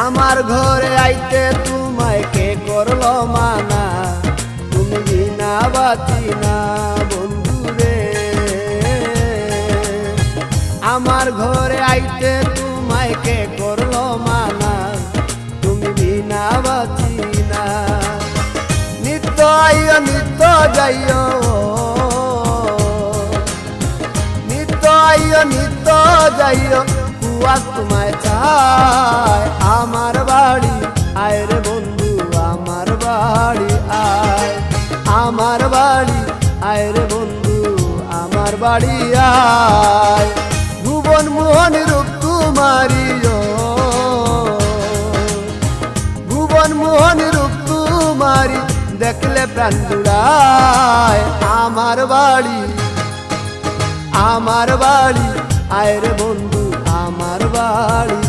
আমার ঘরে আইতে তোমায় কে করলো মানা, তুমি বিনা বাঁচি না বন্ধুরে। আমার ঘরে আইতে তোমায় কে করলো মানা, তুমি বিনা বাঁচি না। নিত্য আইও নিত্য যাইও, নিত্য আইও নিত্য যাইও, কুয়া তোমায় চায় আমার বাড়ি আয় রে বন্ধু, আমার বাড়ি আয়, আমার বাড়ি আয় রে বন্ধু, আমার বাড়ি আয়। ভুবন মোহন রূপ তোমারি, ভুবন মোহন রূপ তোমারি, দেখলে প্রাণ জুড়ায় আমার বাড়ি, আমার বাড়ি আয় রে বন্ধু, আমার বাড়ি।